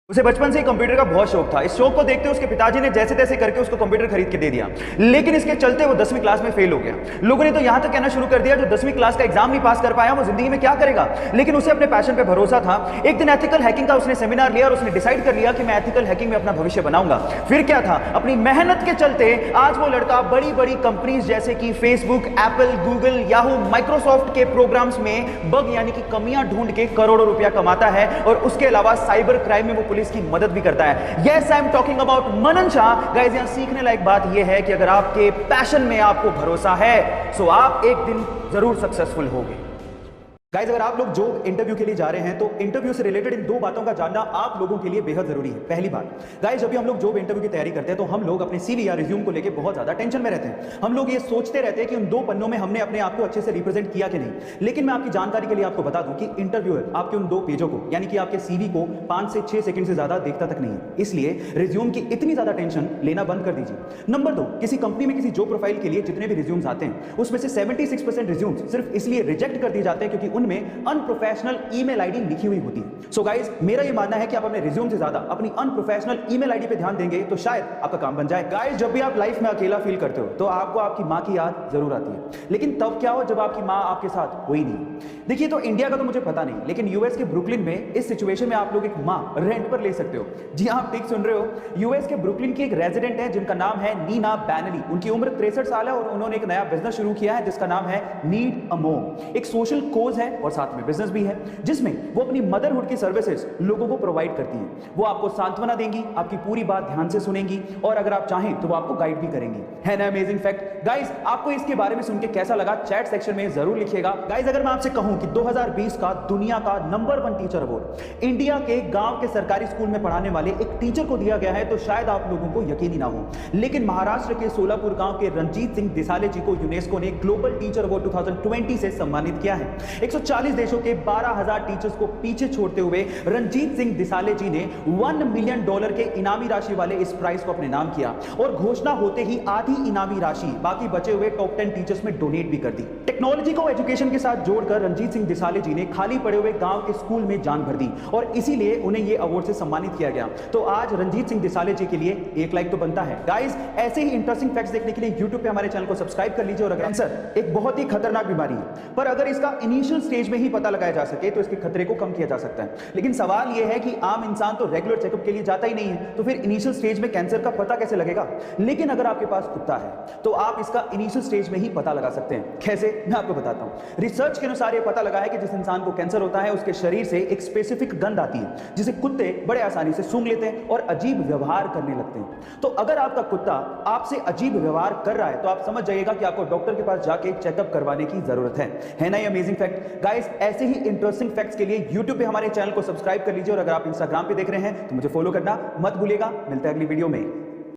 उसे बचपन से ही कंप्यूटर का बहुत शौक था। इस शौक को देखते उसके पिताजी ने जैसे तैसे करके उसको कंप्यूटर खरीद के दे दिया, लेकिन इसके चलते वो 10वीं क्लास में फेल हो गया। लोगों ने तो यहां तक कहना शुरू कर दिया जो 10वीं क्लास का एग्जाम नहीं पास कर पाया वो जिंदगी में क्या करेगा। लेकिन उसे अपने पैशन पे भरोसा था। एक दिन एथिकल हैकिंग का उसने सेमिनार लिया और उसने डिसाइड कर लिया कि मैं एथिकल हैकिंग में अपना भविष्य बनाऊंगा। फिर क्या था, अपनी मेहनत के चलते आज वो लड़का बड़ी बड़ी कंपनीज जैसे कि Facebook, Apple, Google, Yahoo, Microsoft के प्रोग्राम्स में बग यानी कि कमियां ढूंढ के करोड़ों रुपया कमाता है और उसके अलावा साइबर क्राइम में वो पुलिस की मदद भी करता है। Yes, I am talking about Manan Shah. Guys, यहां सीखने लायक बात यह है कि अगर आपके पैशन में आपको भरोसा है तो आप एक दिन जरूर सक्सेसफुल होंगे। गाइस, अगर आप लोग जॉब इंटरव्यू के लिए जा रहे हैं तो इंटरव्यू से रिलेटेड इन दो बातों का जानना आप लोगों के लिए बेहद जरूरी है। पहली बात, गाइस, जब भी हम लोग जॉब इंटरव्यू की तैयारी करते हैं तो हम लोग अपने सीवी या रिज्यूम को लेकर बहुत ज्यादा टेंशन में रहते हैं। हम लोग ये सोचते रहते हैं कि उन दो पन्नों में हमने अपने आप को अच्छे से रिप्रेजेंट किया कि नहीं। लेकिन मैं आपकी जानकारी के लिए आपको बता दूं कि इंटरव्यूअर आपके उन दो पेजों को यानी कि आपके सीवी को 5 से 6 सेकंड से ज्यादा देखता तक नहीं है। इसलिए रिज्यूम की इतनी ज्यादा टेंशन लेना बंद कर दीजिए। नंबर 2, किसी कंपनी में किसी जॉब प्रोफाइल के लिए जितने भी रिज्यूम्स आते हैं उसमें से 76% रिज्यूम्स सिर्फ इसलिए रिजेक्ट कर दिए जाते हैं क्योंकि उनमें अनप्रोफेशनल ईमेल आईडी लिखी हुई होती है। सो गाइस, मेरा यह मानना है कि आप अपने रिज्यूम से ज्यादा अपनी अनप्रोफेशनल ईमेल आईडी पे ध्यान देंगे तो शायद आपका काम बन जाए। गाइस, जब भी आप लाइफ में अकेला फील करते हो तो आपको आपकी मां की याद जरूर आती है। लेकिन तब क्या हो जब आपकी मां आपके साथ हुई नहीं। देखिए, तो इंडिया का तो मुझे पता नहीं, लेकिन यूएस के ब्रुकलिन में इस सिचुएशन में आप लोग एक मां रेंट पर ले सकते हो। जी हां, आप ठीक सुन रहे हो। यूएस के ब्रुकलिन की एक रेजिडेंट है जिनका नाम है नीना बैनली। उनकी उम्र 63 साल है और उन्होंने एक नया बिजनेस शुरू किया है जिसका नाम है नीड अ मोम। एक सोशल कोज है और साथ में बिजनेस भी है जिसमें वो अपनी मदरहुड की सर्विसेज लोगों को प्रोवाइड करती हैं। वो आपको सांत्वना देंगी, आपकी पूरी बात ध्यान से सुनेंगी और अगर आप चाहें तो वो आपको गाइड भी करेंगी। है ना अमेजिंग फैक्ट। गाइस, आपको इसके बारे में सुन के कैसा लगा चैट सेक्शन में जरूर लिखिएगा। गाइस, अगर मैं आपसे कहूं कि 2020 का दुनिया का नंबर 1 टीचर अवार्ड इंडिया के गांव के सरकारी स्कूल में पढ़ाने वाले एक टीचर को दिया गया है तो शायद आप लोगों को यकीन ही ना हो, लेकिन महाराष्ट्र के सोलापुर गांव के रंजीत सिंह दिसाले जी को यूनेस्को ने ग्लोबल टीचर अवार्ड 2020 से सम्मानित किया है। 140 देशों के 12,000 टीचर्स को पीछे छोड़ते हुए रंजीत सिंह दिसाले जी ने $1 मिलियन के इनामी राशि वाले इस प्राइज को अपने नाम किया और घोषणा होते ही आधी इनामी राशि बाकी बचे हुए टॉप 10 टीचर्स में डोनेट भी कर दी। टेक्नोलॉजी को एजुकेशन के साथ जोड़कर रंजीत सिंह दिसाले जी ने खाली पड़े हुए गांव के स्कूल में जान भर दी और इसीलिए उन्हें यह अवार्ड से सम्मानित किया गया। तो आज रंजीत सिंह दिसाले जी के लिए एक लाइक तो बनता है। गाइस, ऐसे ही इंटरेस्टिंग फैक्ट्स देखने के लिए YouTube पे हमारे चैनल को सब्सक्राइब कर लीजिए। और अगर कैंसर एक बहुत ही खतरनाक बीमारी है पर अगर इसका इनिशियल स्टेज में ही पता लगाया जा सके तो इसके खतरे को कम किया जा सकता है। लेकिन सवाल यह है कि आम इंसान तो रेगुलर चेकअप के लिए जाता ही नहीं है, तो फिर इनिशियल स्टेज में कैंसर का पता कैसे लगेगा। लेकिन अगर आपके पास कुत्ता है तो आप इसका इनिशियल स्टेज में ही पता लगा सकते हैं। कैसे, मैं आपको बताता हूं। रिसर्च के अनुसार यह पता लगा है कि जिस इंसान को कैंसर होता है उसके शरीर से एक स्पेसिफिक गंध आती है जिसे कुत्ते बड़े आसानी से सूंघ लेते हैं और अजीब व्यवहार करने लगते हैं। तो अगर आपका कुत्ता आपसे अजीब व्यवहार कर रहा है तो आप समझ जाइएगा कि आपको डॉक्टर के पास जाके चेकअप करवाने की जरूरत है ना ये अमेजिंग फैक्ट। गाइस, ऐसे ही इंटरेस्टिंग फैक्ट्स के लिए YouTube पे हमारे चैनल को सब्सक्राइब कर लीजिए और अगर आप Instagram पे देख रहे हैं तो मुझे फॉलो करना मत भूलिएगा। मिलते हैं अगली वीडियो में।